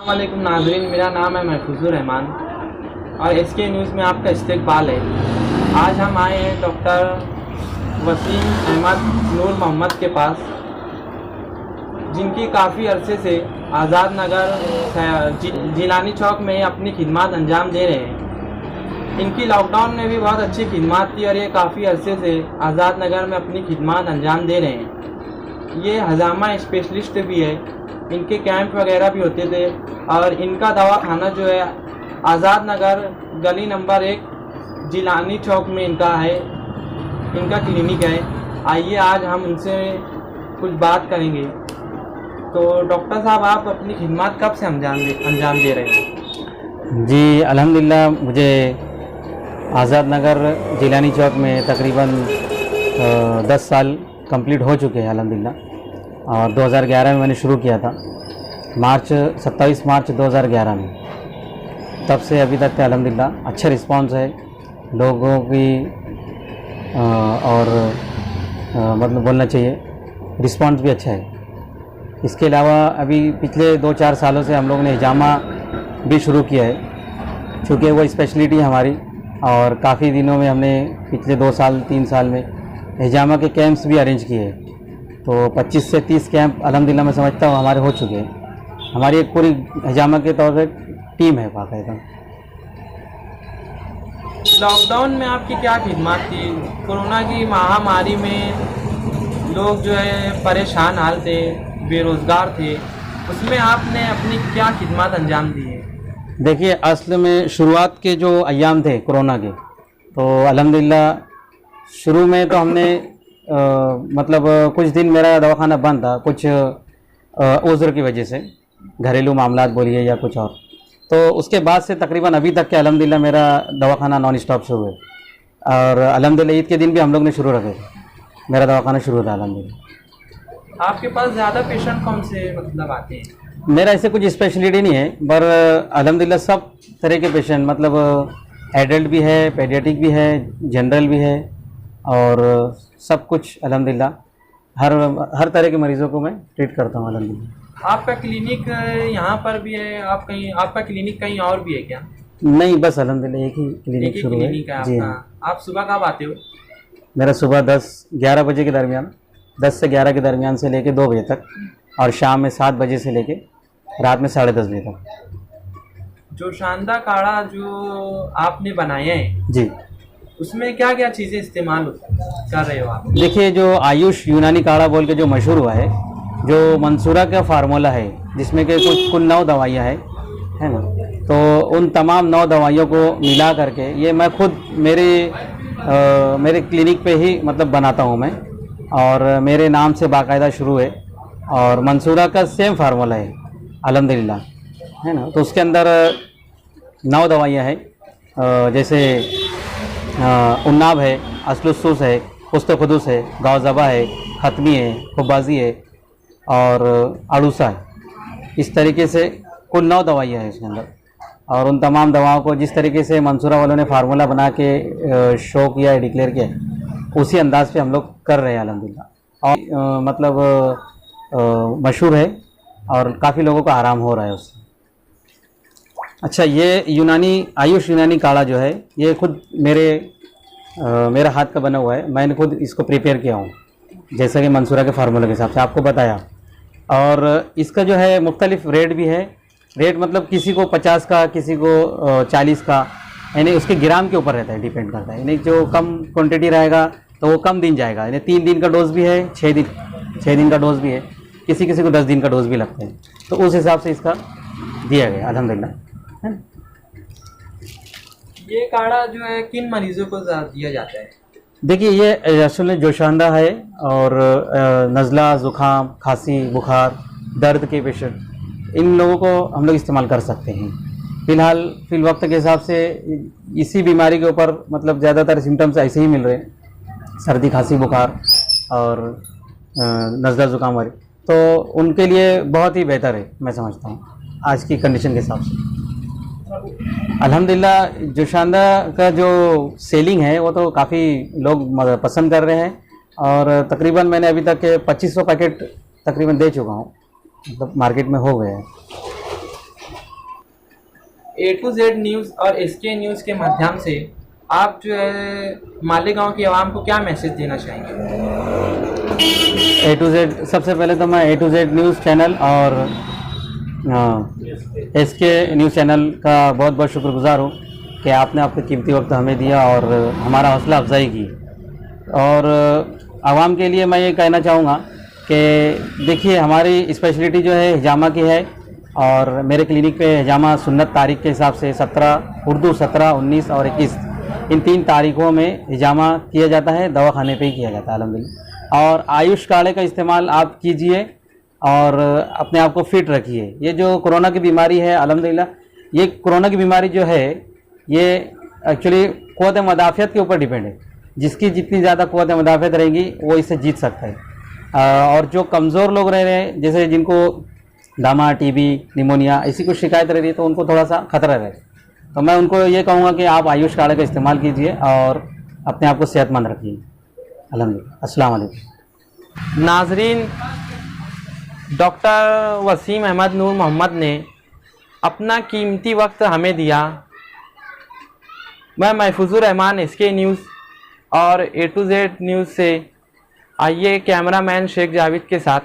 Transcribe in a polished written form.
वालेकुम नाजरीन, मेरा नाम है महफूजुर रहमान और एसके न्यूज़ में आपका इस्तकबाल है। आज हम आए हैं डॉक्टर वसीम अहमद नूर मोहम्मद के पास, जिनकी काफ़ी अरसे से आज़ाद नगर जिलानी चौक में अपनी खिदमत अंजाम दे रहे हैं। इनकी लॉकडाउन में भी बहुत अच्छी खिदमत थी और ये काफ़ी अरसे से आज़ाद नगर में अपनी खिदमत अंजाम दे रहे हैं। ये हजामा स्पेशलिस्ट भी है, इनके कैंप वगैरह भी होते थे और इनका दवाखाना जो है आज़ाद नगर गली नंबर 1 जिलानी चौक में इनका क्लिनिक है। आइए आज हम उनसे कुछ बात करेंगे। तो डॉक्टर साहब, आप अपनी खिदमत कब से अंजाम दे रहे हैं? जी अल्हम्दुलिल्लाह, मुझे आज़ाद नगर जिलानी चौक में तकरीबन 10 साल कंप्लीट हो चुके हैं अल्हम्दुलिल्लाह। और 2011 में मैंने शुरू किया था, 27 मार्च 2011 में। तब से अभी तक अल्हम्दुलिल्लाह अच्छा रिस्पांस है लोगों की और मतलब बोलना चाहिए रिस्पांस भी अच्छा है। इसके अलावा अभी पिछले 2-4 सालों से हम लोगों ने हिजामा भी शुरू किया है, चूँकि वो स्पेशलिटी हमारी। और काफ़ी दिनों में हमने पिछले 2-3 साल में हिजामा के कैंप्स भी अरेंज किए हैं। तो 25 से 30 कैंप अल्हम्दुलिल्लाह मैं समझता हूँ हमारे हो चुके हैं। हमारी एक पूरी हिजामा के तौर पर टीम है बाकायदा। लॉकडाउन में आपकी क्या खिदमत थी? कोरोना की महामारी में लोग जो है परेशान हाल थे, बेरोज़गार थे, उसमें आपने अपनी क्या खिदमत अंजाम दी है? देखिए, असल में शुरुआत के जो अय्याम थे कोरोना के, तो अल्हम्दुलिल्लाह शुरू में तो हमने मतलब कुछ दिन मेरा दवाखाना बंद था, कुछ उज़्र की वजह से, घरेलू मामलात बोलिए या कुछ और। तो उसके बाद से तकरीबन अभी तक के अल्हम्दुलिल्लाह मेरा दवाखाना नॉन स्टॉप शुरू है। और अल्हम्दुलिल्लाह ईद के दिन भी हम लोग ने शुरू रखे, मेरा दवाखाना शुरू था अल्हम्दुलिल्लाह। आपके पास ज़्यादा पेशेंट कौन से मतलब आते हैं? मेरा ऐसे कुछ स्पेशलिटी नहीं है, पर अल्हम्दुलिल्लाह सब तरह के पेशेंट, मतलब एडल्ट भी है, पेडियाट्रिक भी है, जनरल भी है, और सब कुछ अल्हम्दुलिल्लाह हर तरह के मरीज़ों को मैं ट्रीट करता हूँ अल्हम्दुलिल्लाह। आपका क्लिनिक यहाँ पर भी है? आपका क्लिनिक कहीं और भी है क्या? नहीं, बस अल्हम्दुलिल्लाह एक ही क्लिनिक शुरू है। क्लिनिक है जी आपका। हाँ। आप सुबह कब आते हो? मेरा सुबह 10-11 बजे के दरमियान, 10 से 11 के दरमियान से लेके 2 बजे तक, और शाम में 7 बजे से लेके रात में 10:30 बजे तक। जो शानदार काढ़ा जो आपने बनाए हैं, जी, उसमें क्या क्या चीज़ें इस्तेमाल कर रहे हो आप? देखिए, जो आयुष यूनानी काढ़ा बोल के जो मशहूर हुआ है, जो मंसूरा का फार्मूला है, जिसमें कि कुल 9 दवाइयाँ है ना, तो उन तमाम 9 दवाइयों को मिला करके ये मैं खुद मेरे क्लिनिक पे ही मतलब बनाता हूँ मैं, और मेरे नाम से बाकायदा शुरू है। और मंसूरा का सेम फार्मूला है अल्हम्दुलिल्लाह, है ना। तो उसके अंदर 9 दवाइयाँ हैं, जैसे उन्नाब है, असलुसूस है, पुस्तखुदूस है, गावज़बा है, ख़त्मी है, खुबाजी है और अड़ूसा है। इस तरीके से कुल 9 दवाइयाँ हैं इसके अंदर। और उन तमाम दवाओं को जिस तरीके से मंसूरा वालों ने फार्मूला बना के शो किया है, डिक्लेयर किया है, उसी अंदाज पे हम लोग कर रहे हैं अल्हम्दुलिल्लाह। और मतलब मशहूर है और काफ़ी लोगों को आराम हो रहा है उससे। अच्छा, ये आयुष यूनानी काढ़ा जो है, ये खुद मेरा हाथ का बना हुआ है। मैंने खुद इसको प्रिपेयर किया हूँ, जैसा कि मंसूरा के फार्मूले के हिसाब से आपको बताया। और इसका जो है मुख्तलिफ रेट भी है। रेट मतलब किसी को 50 का, किसी को 40 का, यानी उसके ग्राम के ऊपर रहता है, डिपेंड करता है। यानी जो कम क्वांटिटी रहेगा तो वो कम दिन जाएगा। यानी 3 दिन का डोज भी है, 6 दिन का डोज भी है, किसी को 10 दिन का डोज भी लगते हैं। तो उस हिसाब से इसका दिया गया अल्हम्दुलिल्लाह, है ना। ये काढ़ा जो है किन मरीजों को दिया जाता है? देखिए, ये असल में जोशांदा है, और नज़ला, ज़ुकाम, खांसी, बुखार, दर्द के पेशेंट, इन लोगों को हम लोग इस्तेमाल कर सकते हैं। फिल वक्त के हिसाब से इसी बीमारी के ऊपर मतलब ज़्यादातर सिम्टम्स ऐसे ही मिल रहे हैं, सर्दी, खांसी, बुखार और नज़ला, ज़ुकाम वाले। तो उनके लिए बहुत ही बेहतर है, मैं समझता हूँ आज की कंडीशन के हिसाब से। अल्हम्दुलिल्लाह, जोशांदा का जो सेलिंग है वो तो काफ़ी लोग पसंद कर रहे हैं, और तकरीबन मैंने अभी तक 2500 पैकेट तकरीबन दे चुका हूँ, मतलब मार्केट में हो गए हैं। A to Z न्यूज़ और SK न्यूज़ के माध्यम से आप जो है मालेगांव की आवाम को क्या मैसेज देना चाहेंगे? A to Z, सबसे पहले तो मैं A to Z news channel और SK न्यूज़ चैनल का बहुत बहुत शुक्रगुजार हूँ कि आपने आपका कीमती वक्त हमें दिया और हमारा हौसला अफजाई की। और आवाम के लिए मैं ये कहना चाहूँगा कि देखिए, हमारी स्पेशलिटी जो है हिजामा की है और मेरे क्लिनिक पे हिजामा सुन्नत तारीख के हिसाब से 17 उर्दू 17, 19 और 21 इन 3 तारीखों में हिजामा किया जाता है, दवाखाने पे ही किया जाता है अल्हम्दुलिल्लाह। और आयुष काढ़े का इस्तेमाल आप कीजिए और अपने आप को फिट रखिए। ये जो कोरोना की बीमारी है अल्हम्दुलिल्लाह, ये कोरोना की बीमारी जो है ये एक्चुअली क़ुव्वत मदाफ़ियत के ऊपर डिपेंड है। जिसकी जितनी ज़्यादा क़ुव्वत मदाफ़ियत रहेगी वो इससे जीत सकता है। और जो कमज़ोर लोग रह रहे हैं, जैसे जिनको दमा, टीबी, निमोनिया ऐसी कुछ शिकायत रह रही है, तो उनको थोड़ा सा खतरा रहे। तो मैं उनको ये कहूँगा कि आप आयुष काढ़े का इस्तेमाल कीजिए और अपने आप को सेहतमंद रखिए। अल्हम्दुलिल्लाह। अस्सलाम वालेकुम। नाजरीन, डॉक्टर वसीम अहमद नूर मोहम्मद ने अपना कीमती वक्त हमें दिया। मैं महफूजुर रहमान SK न्यूज़ और A to Z न्यूज़ से, आइए कैमरामैन शेख जावेद के साथ